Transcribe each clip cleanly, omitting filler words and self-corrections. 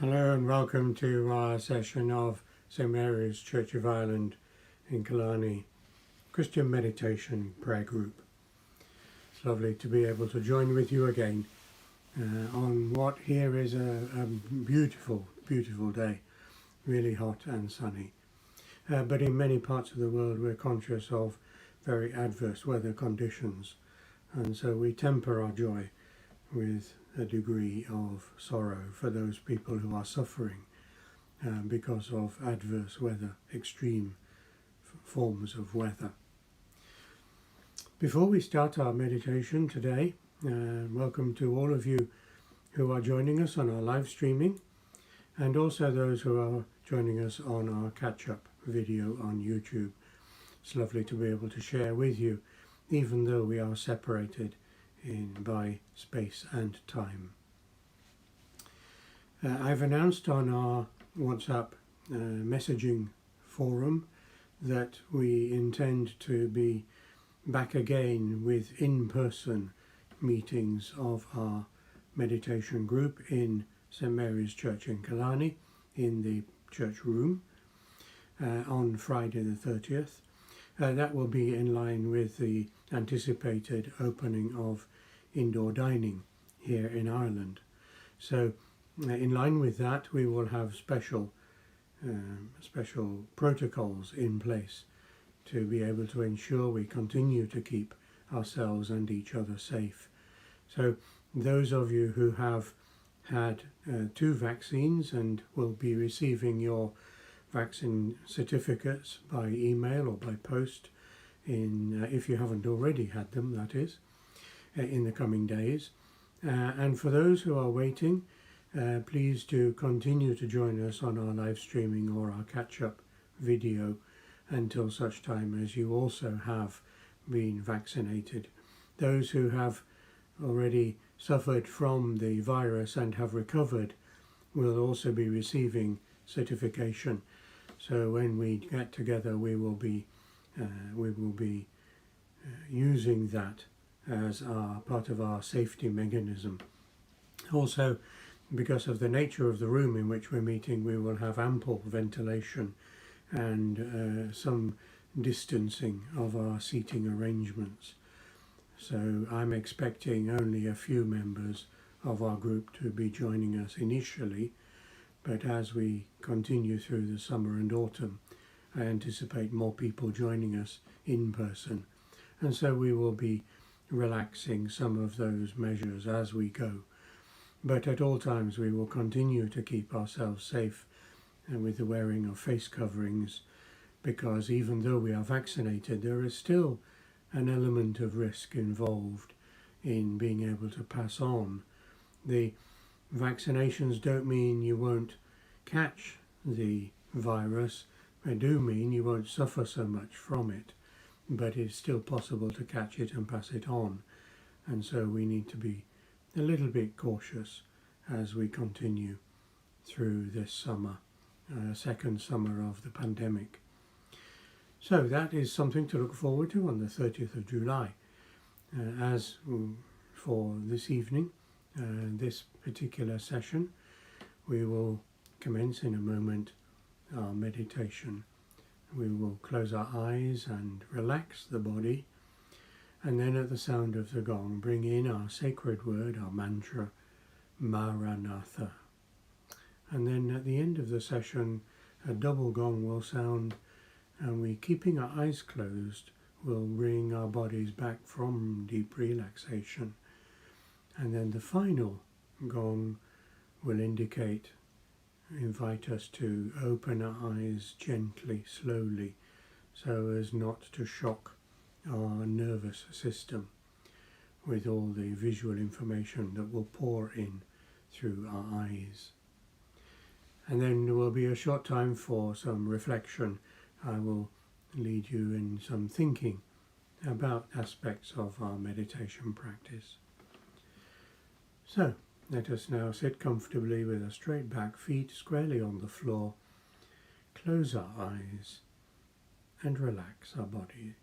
Hello and welcome to our session of St Mary's Church of Ireland in Killarney Christian Meditation Prayer Group. It's lovely to be able to join with you again on what here is a beautiful, beautiful day, really hot and sunny. But in many parts of the world we're conscious of very adverse weather conditions, and so we temper our joy with a degree of sorrow for those people who are suffering because of adverse weather, extreme forms of weather. Before we start our meditation today, welcome to all of you who are joining us on our live streaming, and also those who are joining us on our catch-up video on YouTube. It's lovely to be able to share with you, even though we are separated by space and time. I've announced on our WhatsApp messaging forum that we intend to be back again with in-person meetings of our meditation group in St Mary's Church in Killarney in the church room on Friday the 30th. That will be in line with the anticipated opening of indoor dining here in Ireland. So in line with that, we will have special protocols in place to be able to ensure we continue to keep ourselves and each other safe. So those of you who have had 2 vaccines and will be receiving your vaccine certificates by email or by post if you haven't already had them, that is, in the coming days. And for those who are waiting, please do continue to join us on our live streaming or our catch-up video until such time as you also have been vaccinated. Those who have already suffered from the virus and have recovered will also be receiving certification. So when we get together, we will be using that as part of our safety mechanism. Also, because of the nature of the room in which we're meeting, we will have ample ventilation and some distancing of our seating arrangements. So I'm expecting only a few members of our group to be joining us initially, but as we continue through the summer and autumn, I anticipate more people joining us in person, and so we will be relaxing some of those measures as we go. But at all times we will continue to keep ourselves safe with the wearing of face coverings, because even though we are vaccinated, there is still an element of risk involved in being able to pass on. The vaccinations don't mean you won't catch the virus. They do mean you won't suffer so much from it, but it's still possible to catch it and pass it on. And so we need to be a little bit cautious as we continue through this summer, second summer of the pandemic. So that is something to look forward to on the 30th of July. As for this evening, this particular session, we will commence in a moment our meditation. We will close our eyes and relax the body, and then at the sound of the gong, bring in our sacred word, our mantra, Maranatha. And then at the end of the session, a double gong will sound, and we, keeping our eyes closed, will bring our bodies back from deep relaxation. And then the final gong will invite us to open our eyes gently, slowly, so as not to shock our nervous system with all the visual information that will pour in through our eyes. And then there will be a short time for some reflection. I will lead you in some thinking about aspects of our meditation practice. So, let us now sit comfortably with our straight back, feet squarely on the floor, close our eyes and relax our body.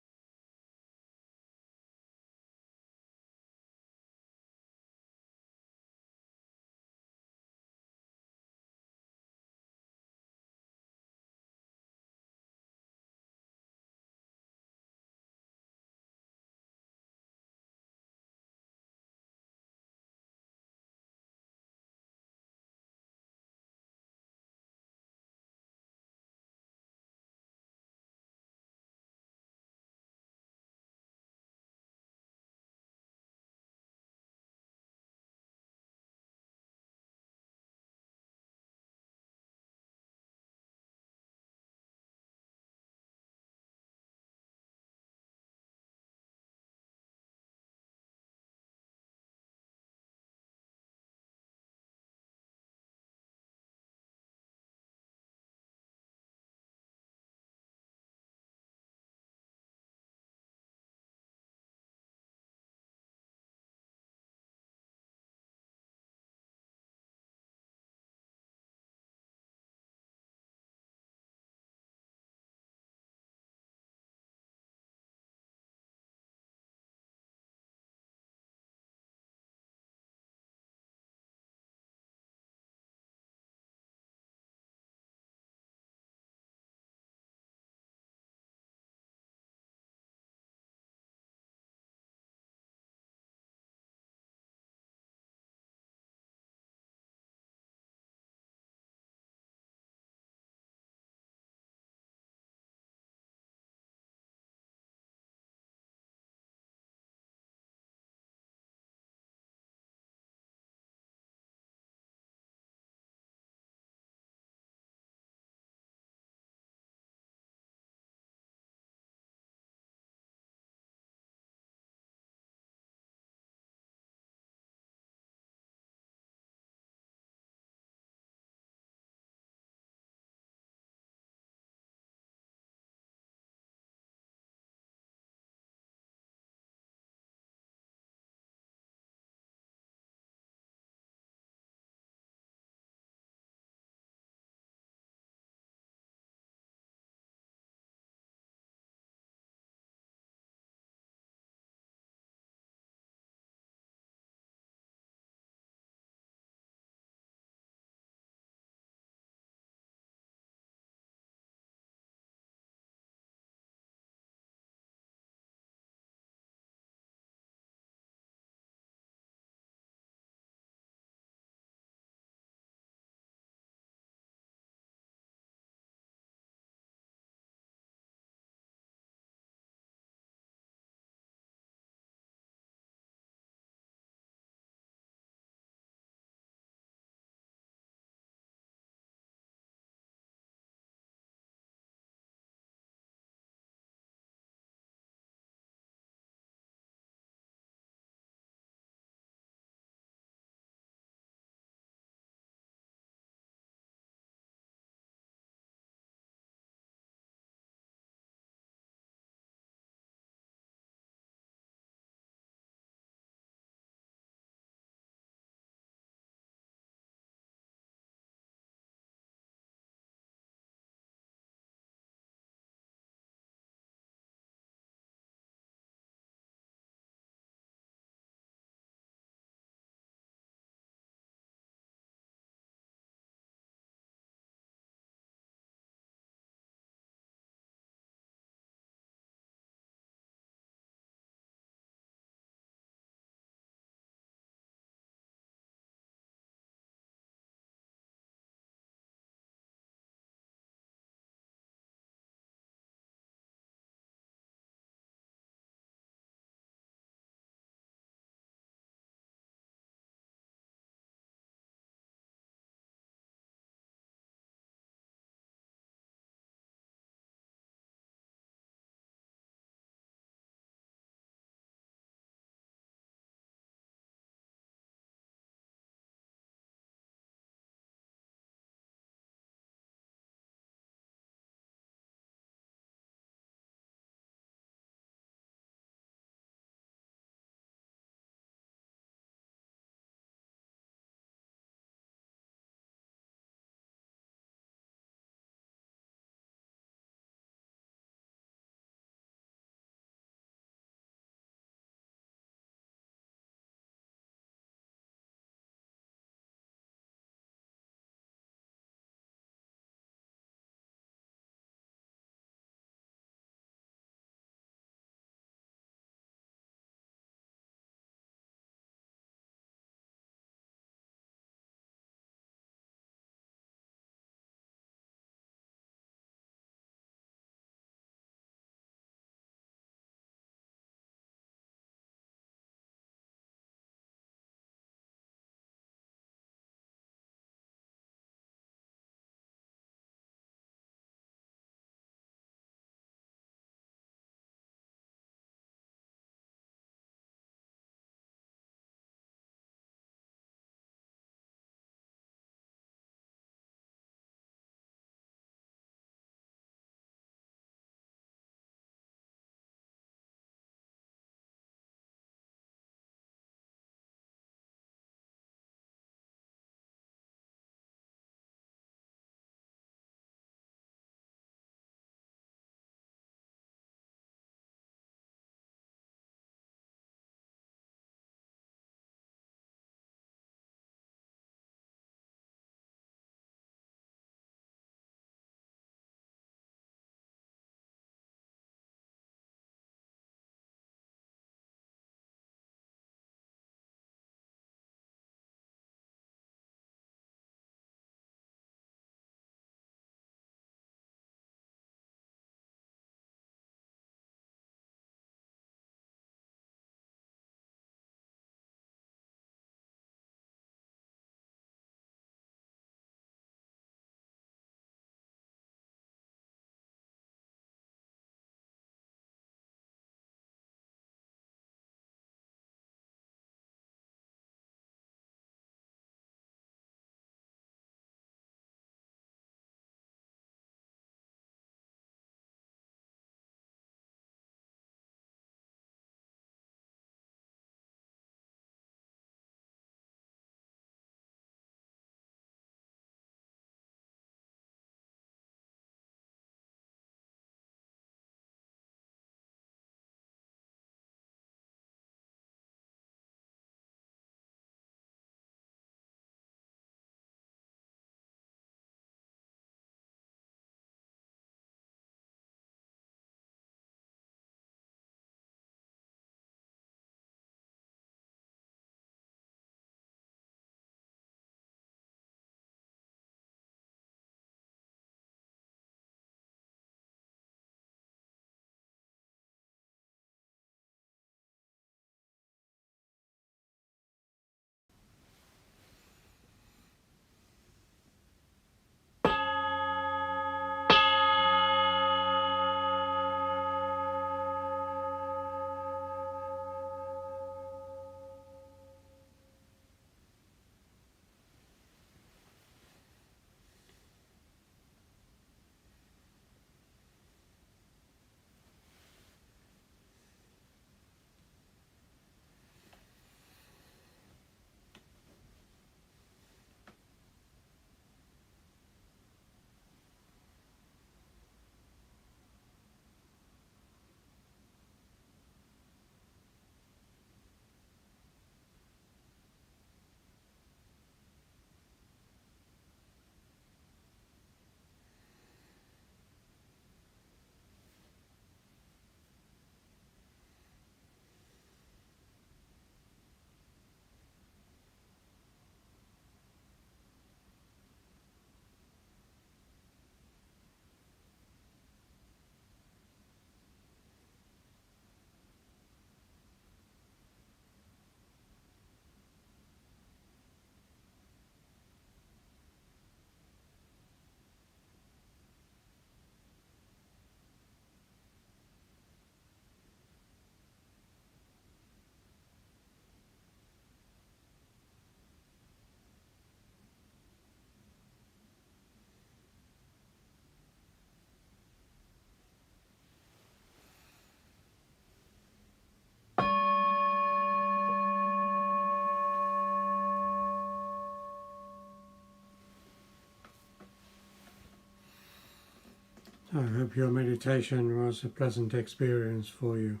I hope your meditation was a pleasant experience for you.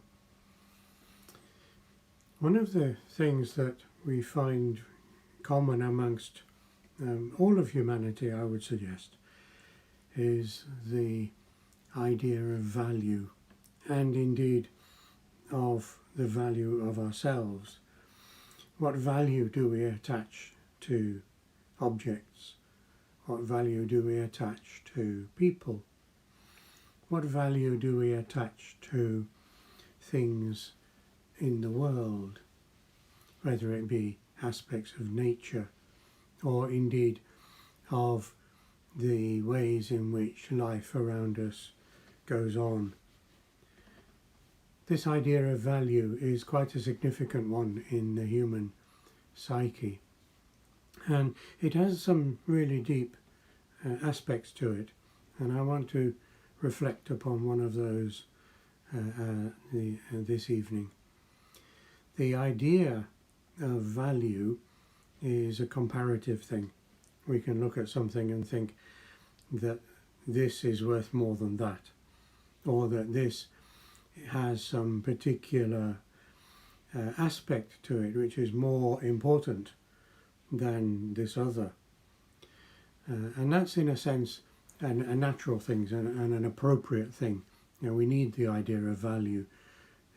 One of the things that we find common amongst all of humanity, I would suggest, is the idea of value, and indeed of the value of ourselves. What value do we attach to objects? What value do we attach to people? What value do we attach to things in the world, whether it be aspects of nature or indeed of the ways in which life around us goes on? This idea of value is quite a significant one in the human psyche, and it has some really deep aspects to it, and I want to reflect upon one of those this evening. The idea of value is a comparative thing. We can look at something and think that this is worth more than that, or that this has some particular aspect to it which is more important than this other. And that's in a sense a natural thing and an appropriate thing. You know, we need the idea of value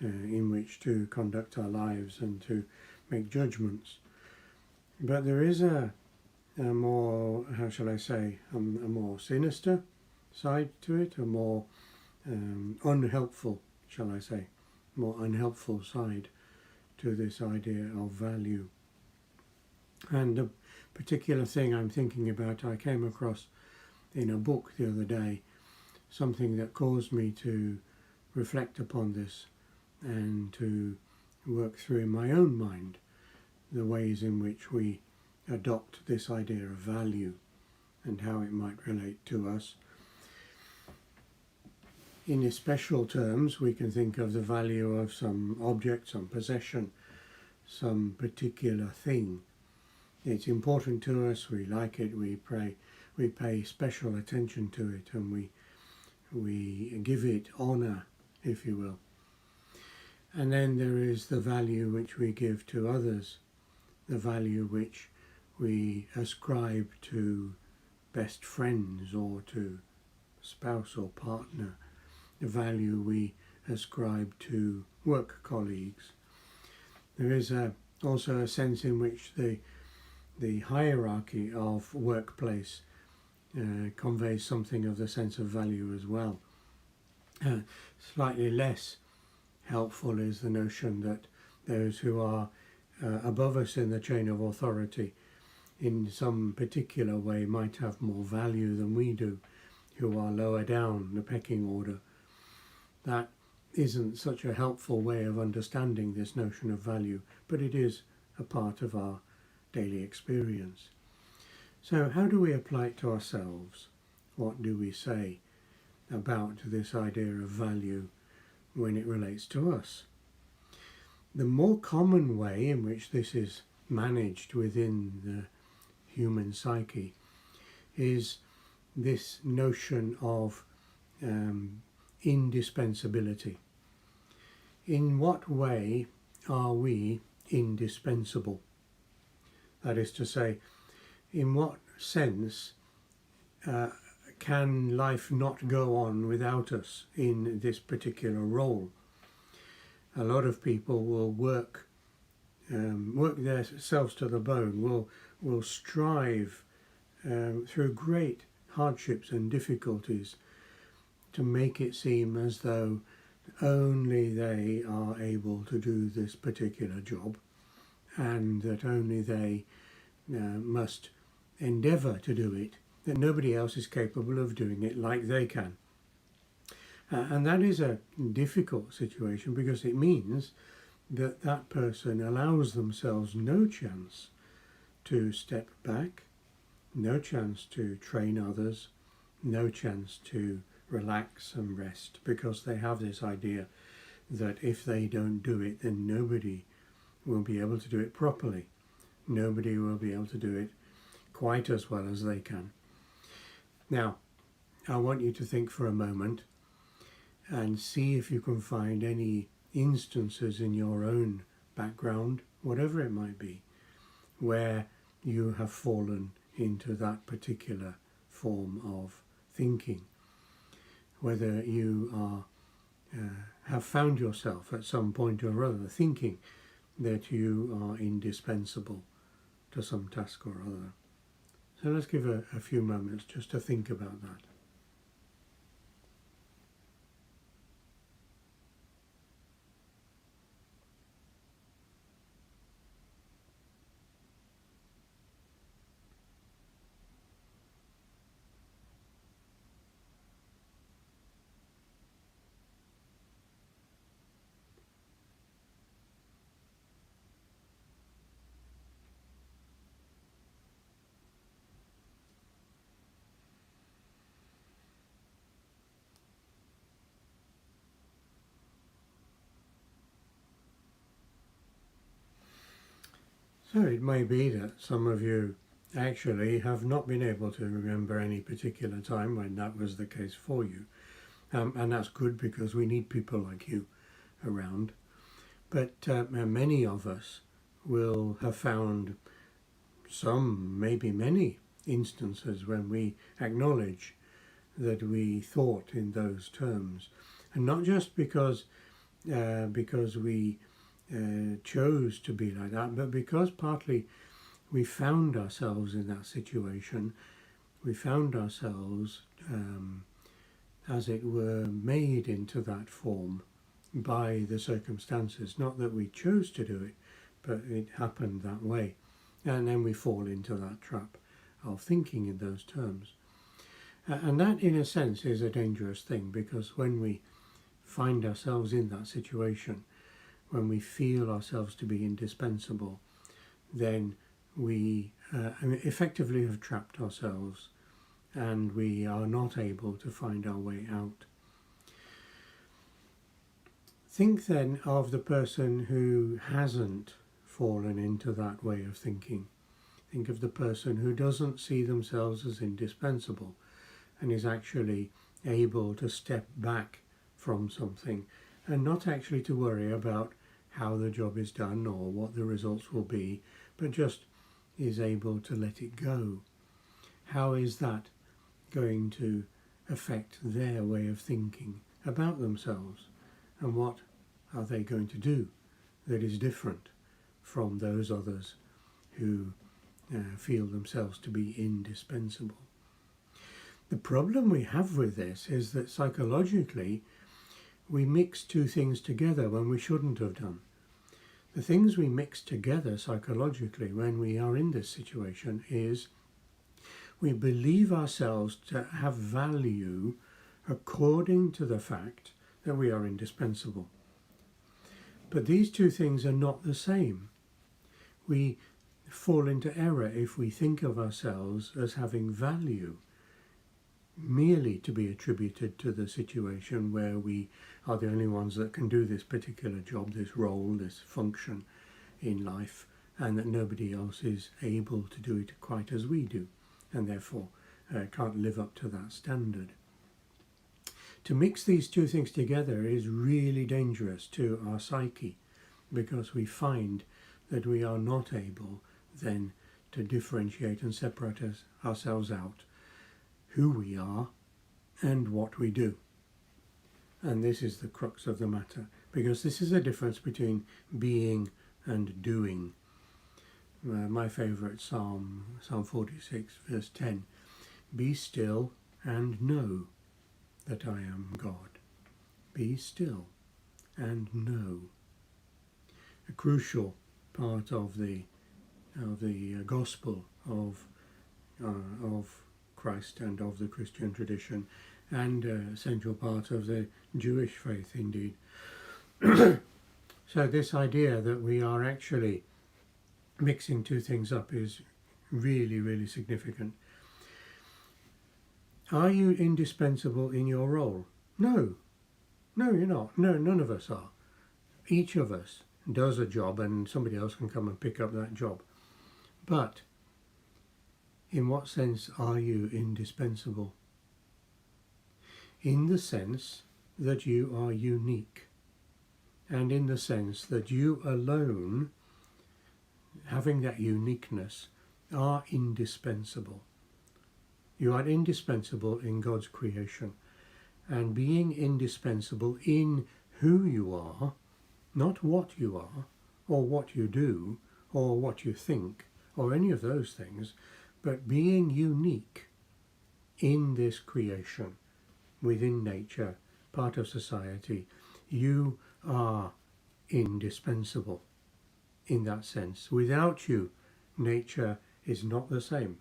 in which to conduct our lives and to make judgments. But there is a more, how shall I say, a more sinister side to it, a more unhelpful, shall I say, more unhelpful side to this idea of value. And the particular thing I'm thinking about, I came across in a book the other day, something that caused me to reflect upon this and to work through in my own mind the ways in which we adopt this idea of value and how it might relate to us. In especial terms, we can think of the value of some object, some possession, some particular thing. It's important to us, we like it, we pay special attention to it, and we give it honour, if you will. And then there is the value which we give to others, the value which we ascribe to best friends or to spouse or partner, the value we ascribe to work colleagues. There is also a sense in which the hierarchy of workplace conveys something of the sense of value as well. Slightly less helpful is the notion that those who are above us in the chain of authority in some particular way might have more value than we do, who are lower down the pecking order. That isn't such a helpful way of understanding this notion of value, but it is a part of our daily experience. So how do we apply it to ourselves? What do we say about this idea of value when it relates to us? The more common way in which this is managed within the human psyche is this notion of indispensability. In what way are we indispensable? That is to say, in what sense can life not go on without us in this particular role? A lot of people will work themselves to the bone, will strive through great hardships and difficulties to make it seem as though only they are able to do this particular job, and that only they must endeavour to do it, that nobody else is capable of doing it like they can. And that is a difficult situation, because it means that that person allows themselves no chance to step back, no chance to train others, no chance to relax and rest, because they have this idea that if they don't do it, then nobody will be able to do it properly. Nobody will be able to do it quite as well as they can. Now, I want you to think for a moment and see if you can find any instances in your own background, whatever it might be, where you have fallen into that particular form of thinking. Whether you have found yourself at some point or other thinking that you are indispensable to some task or other. So let's give a few moments just to think about that. So it may be that some of you actually have not been able to remember any particular time when that was the case for you. And that's good, because we need people like you around. But many of us will have found some, maybe many, instances when we acknowledge that we thought in those terms. And not just because we chose to be like that, but because partly we found ourselves in that situation. We found ourselves, as it were, made into that form by the circumstances. Not that we chose to do it, but it happened that way. And then we fall into that trap of thinking in those terms. And that, in a sense, is a dangerous thing, because when we find ourselves in that situation, when we feel ourselves to be indispensable, then we effectively have trapped ourselves, and we are not able to find our way out. Think then of the person who hasn't fallen into that way of thinking. Think of the person who doesn't see themselves as indispensable and is actually able to step back from something and not actually to worry about how the job is done or what the results will be, but just is able to let it go. How is that going to affect their way of thinking about themselves, and what are they going to do that is different from those others who feel themselves to be indispensable? The problem we have with this is that psychologically we mix two things together when we shouldn't have done. The things we mix together psychologically when we are in this situation is we believe ourselves to have value according to the fact that we are indispensable. But these two things are not the same. We fall into error if we think of ourselves as having value merely to be attributed to the situation where we are the only ones that can do this particular job, this role, this function in life, and that nobody else is able to do it quite as we do, and therefore can't live up to that standard. To mix these two things together is really dangerous to our psyche, because we find that we are not able then to differentiate and separate ourselves out, who we are and what we do. And this is the crux of the matter, because this is a difference between being and doing. My favourite psalm, Psalm 46, verse 10, "Be still and know that I am God." Be still and know. A crucial part of the gospel of Christ and of the Christian tradition, and a central part of the Jewish faith indeed. So this idea that we are actually mixing two things up is really, really significant. Are you indispensable in your role? No. No, you're not. No, none of us are. Each of us does a job and somebody else can come and pick up that job. But in what sense are you indispensable? in the sense that you are unique, and in the sense that you alone, having that uniqueness, are indispensable. You are indispensable in God's creation, and being indispensable in who you are, not what you are, or what you do, or what you think, or any of those things, but being unique in this creation, within nature, part of society, you are indispensable in that sense. Without you, nature is not the same.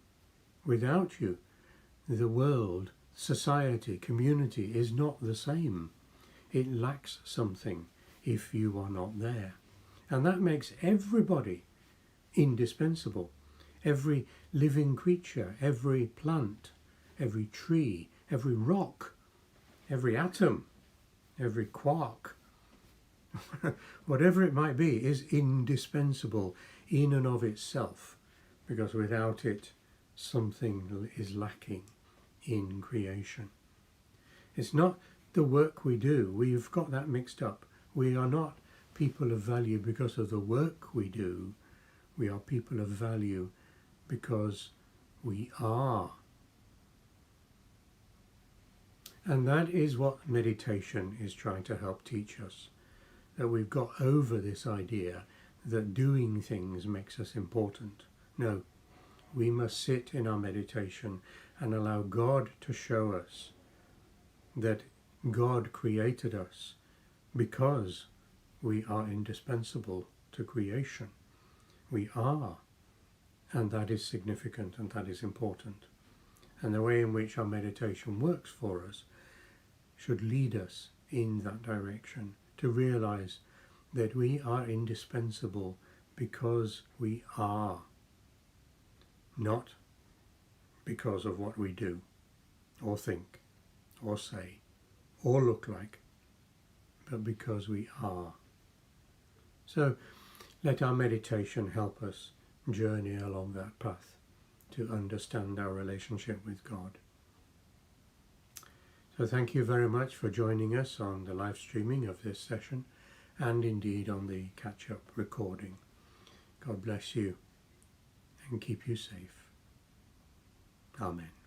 Without you, the world, society, community is not the same. It lacks something if you are not there. And that makes everybody indispensable. Every living creature, every plant, every tree, every rock, every atom, every quark, whatever it might be, is indispensable in and of itself, because without it, something is lacking in creation. It's not the work we do. We've got that mixed up. We are not people of value because of the work we do. We are people of value because we are. And that is what meditation is trying to help teach us. That we've got over this idea that doing things makes us important. No, we must sit in our meditation and allow God to show us that God created us because we are indispensable to creation. We are, and that is significant and that is important. And the way in which our meditation works for us should lead us in that direction, to realize that we are indispensable because we are, not because of what we do, or think, or say, or look like, but because we are. So let our meditation help us journey along that path to understand our relationship with God. So thank you very much for joining us on the live streaming of this session, and indeed on the catch-up recording. God bless you and keep you safe. Amen.